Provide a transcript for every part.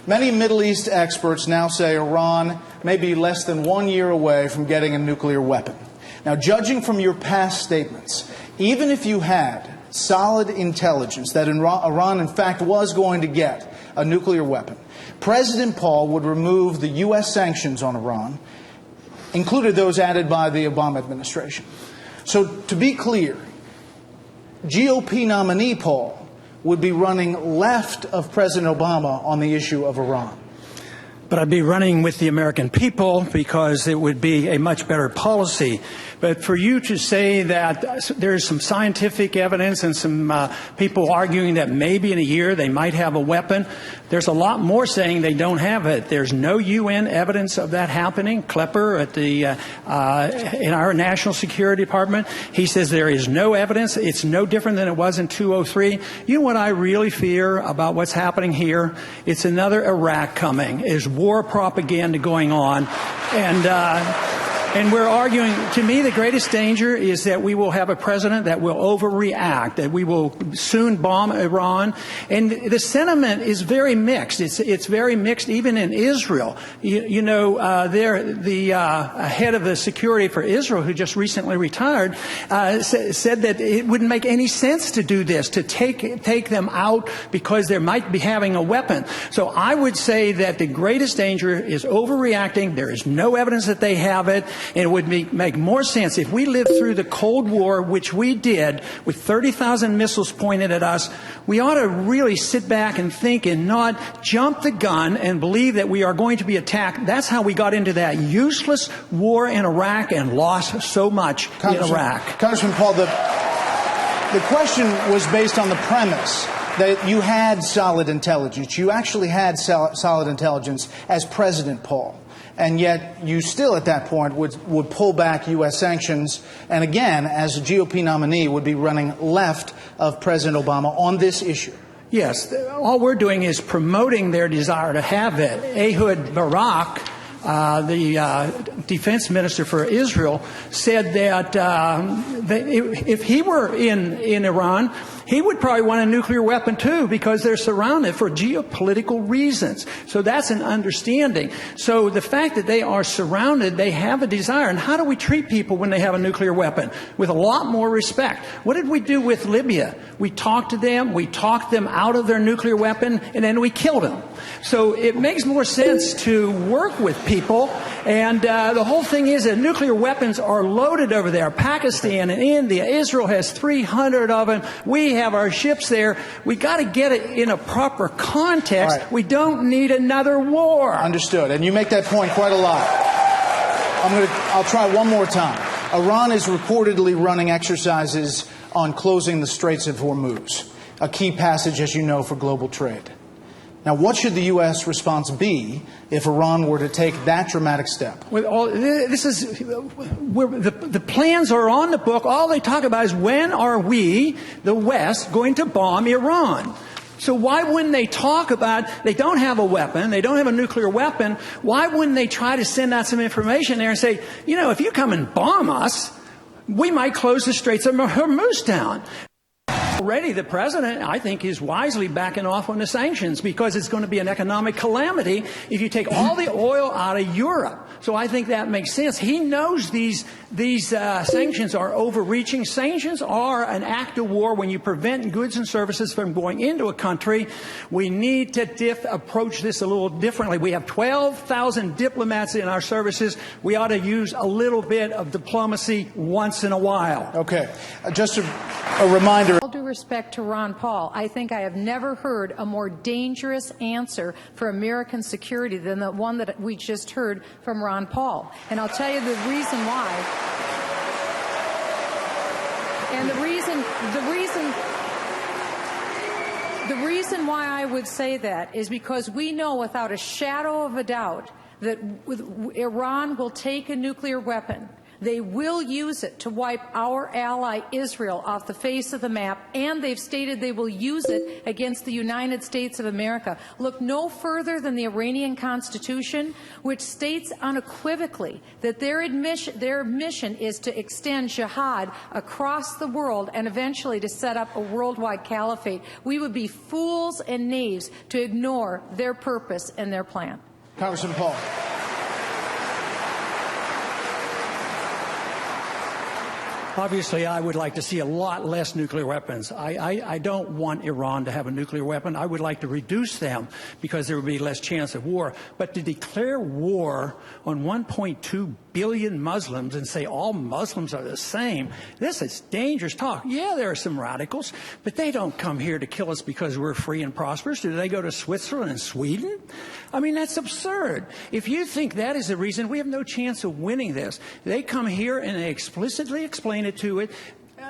Many Middle East experts now say Iran may be less than 1 year away from getting a nuclear weapon. Now, judging from your past statements, even if you had solid intelligence that Iran, in fact, was going to get a nuclear weapon, President Paul would remove the U.S. sanctions on Iran, included those added by the Obama administration. So, to be clear, GOP nominee Paul would be running left of President Obama on the issue of Iran. But I'd be running with the American people because it would be a much better policy. But for you to say that there's some scientific evidence and some people arguing that maybe in a year they might have a weapon, there's a lot more saying they don't have it. There's no UN evidence of that happening. Klepper at the in our National Security Department, he says there is no evidence. It's no different than it was in 2003. You know what I really fear about what's happening here? It's another Iraq coming. Is war propaganda going on, and we're arguing. To me, the greatest danger is that we will have a president that will overreact, that we will soon bomb Iran. And the sentiment is very mixed. It's very mixed even in Israel. You know, the head of the security for Israel, who just recently retired, said that it wouldn't make any sense to do this, to take them out because they might be having a weapon. So I would say that the greatest danger is overreacting. There is no evidence that they have it. And it would make more sense if we lived through the Cold War, which we did, with 30,000 missiles pointed at us. We ought to really sit back and think and not jump the gun and believe that we are going to be attacked. That's how we got into that useless war in Iraq and lost so much in Iraq. Congressman Paul, the question was based on the premise that you had solid intelligence. You actually had solid intelligence as President Paul. And yet you still, at that point, would pull back U.S. sanctions, and again, as a GOP nominee, would be running left of President Obama on this issue. Yes. All we're doing is promoting their desire to have it. Ehud Barak, the defense minister for Israel, said that if he were in Iran, he would probably want a nuclear weapon too, because they're surrounded for geopolitical reasons. So that's an understanding. So the fact that they are surrounded, they have a desire. And how do we treat people when they have a nuclear weapon? With a lot more respect. What did we do with Libya? We talked to them, we talked them out of their nuclear weapon, and then we killed them. So it makes more sense to work with people. And the whole thing is that nuclear weapons are loaded over there. Pakistan and India, Israel has 300 of them. We have our ships there. We got to get it in a proper context. Right. We don't need another war. Understood. And you make that point quite a lot. I'll try one more time. Iran is reportedly running exercises on closing the Straits of Hormuz, a key passage, as you know, for global trade. Now, what should the U.S. response be if Iran were to take that dramatic step? The plans are on the book. All they talk about is when are we, the West, going to bomb Iran? So why wouldn't they talk about, they don't have a weapon, they don't have a nuclear weapon, why wouldn't they try to send out some information there and say, you know, if you come and bomb us, we might close the Straits of Hormuz down. Already the president, I think, is wisely backing off on the sanctions because it's going to be an economic calamity if you take all the oil out of Europe. So I think that makes sense. He knows these sanctions are overreaching. Sanctions are an act of war when you prevent goods and services from going into a country. We need to approach this a little differently. We have 12,000 diplomats in our services. We ought to use a little bit of diplomacy once in a while. Okay. Just a reminder. All due respect to Ron Paul, I think I have never heard a more dangerous answer for American security than the one that we just heard from Ron Paul. And I'll tell you the reason why. And the reason why I would say that is because we know without a shadow of a doubt that Iran will take a nuclear weapon. They will use it to wipe our ally Israel off the face of the map, and they've stated they will use it against the United States of America. Look no further than the Iranian Constitution, which states unequivocally that their mission is to extend jihad across the world and eventually to set up a worldwide caliphate. We would be fools and knaves to ignore their purpose and their plan. Congressman Paul. Obviously, I would like to see a lot less nuclear weapons. I don't want Iran to have a nuclear weapon. I would like to reduce them because there would be less chance of war. But to declare war on 1.2 billion Muslims and say all Muslims are the same, this is dangerous talk. Yeah, there are some radicals, but they don't come here to kill us because we're free and prosperous. Do they go to Switzerland and Sweden? I mean, that's absurd. If you think that is the reason, we have no chance of winning this. They come here and they explicitly explain it to it.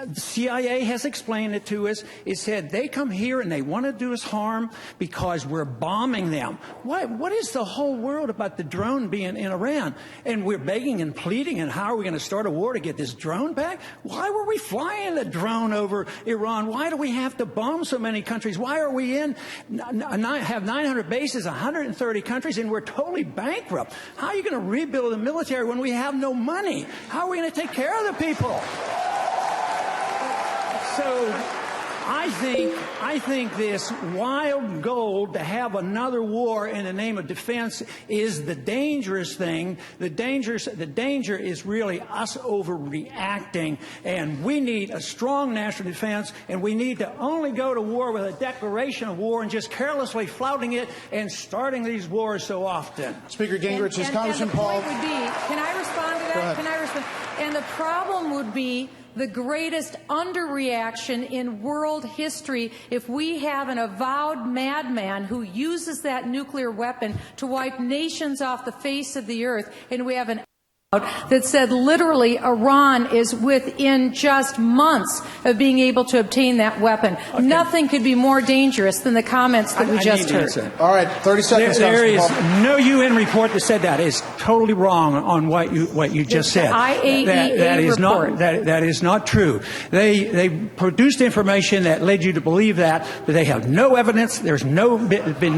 The CIA has explained it to us. It said they come here and they want to do us harm because we're bombing them. What is the whole world about the drone being in Iran? And we're begging and pleading, and how are we going to start a war to get this drone back? Why were we flying the drone over Iran? Why do we have to bomb so many countries? Why are we have 900 bases, 130 countries, and we're totally bankrupt? How are you going to rebuild the military when we have no money? How are we going to take care of the people? So I think this wild goal to have another war in the name of defense is the dangerous thing. The danger is really us overreacting, and we need a strong national defense, and we need to only go to war with a declaration of war and just carelessly flouting it and starting these wars so often. Speaker Gingrich, is Congressman and the Paul. point would be, can I respond to that? Go ahead. Can I respond? And the problem would be the greatest underreaction in world history if we have an avowed madman who uses that nuclear weapon to wipe nations off the face of the earth, and we have an that said literally Iran is within just months of being able to obtain that weapon. Okay. Nothing could be more dangerous than the comments that we just heard. All right, 30 seconds. There is no UN report that said that. It's totally wrong on what you just said. IAEA report. That is not true. They produced information that led you to believe that, but they have no evidence. There's been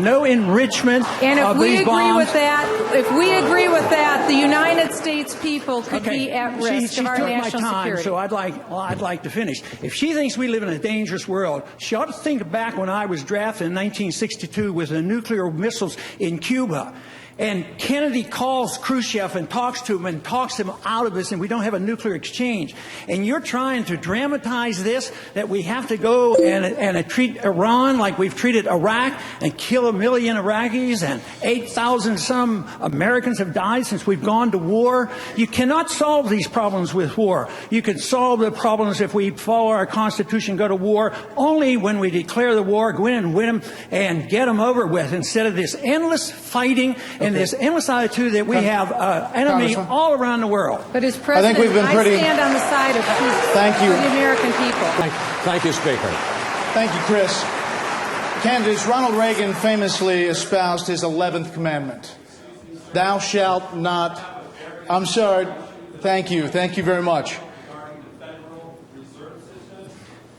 no enrichment and of these bombs. If we agree with that, the United States people could be at risk of our national security. So I'd like to finish. If she thinks we live in a dangerous world, she ought to think back when I was drafted in 1962 with the nuclear missiles in Cuba. And Kennedy calls Khrushchev and talks to him and talks him out of this, and we don't have a nuclear exchange. And you're trying to dramatize this, that we have to go and treat Iran like we've treated Iraq and kill 1 million Iraqis, and 8,000 some Americans have died since we've gone to war. You cannot solve these problems with war. You can solve the problems if we follow our Constitution, go to war, only when we declare the war, go in and win them and get them over with, instead of this endless fighting and this endless attitude that we have enemy all around the world. But as President, I stand on the side of peace for the American people. Thank you, Speaker. Thank you, Chris. Candidates, Ronald Reagan famously espoused his 11th commandment. Thou shalt not... I'm sorry. Thank you. Thank you very much.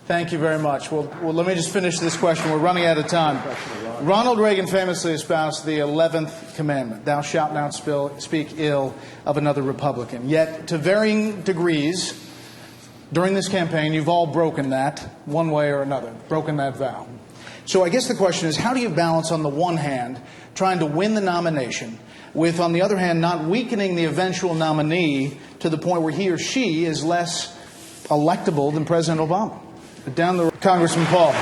Thank you very much. Well, let me just finish this question. We're running out of time. Ronald Reagan famously espoused the 11th commandment, thou shalt not speak ill of another Republican. Yet, to varying degrees, during this campaign, you've all broken that, one way or another, broken that vow. So I guess the question is, how do you balance, on the one hand, trying to win the nomination, with, on the other hand, not weakening the eventual nominee to the point where he or she is less electable than President Obama? Down the Congressman Paul.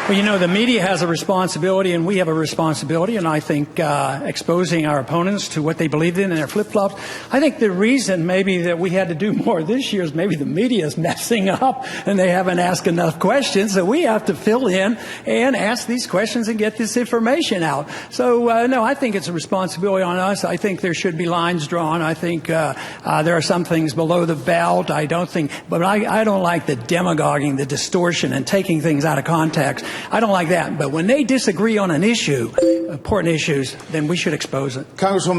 Well, you know, the media has a responsibility, and we have a responsibility, and I think exposing our opponents to what they believed in and their flip-flops. I think the reason maybe that we had to do more this year is maybe the media is messing up, and they haven't asked enough questions, so we have to fill in and ask these questions and get this information out. So, no, I think it's a responsibility on us. I think there should be lines drawn. I think there are some things below the belt. I don't like the demagoguing, the distortion, and taking things out of context. I don't like that. But when they disagree on an issue, important issues, then we should expose it. Congresswoman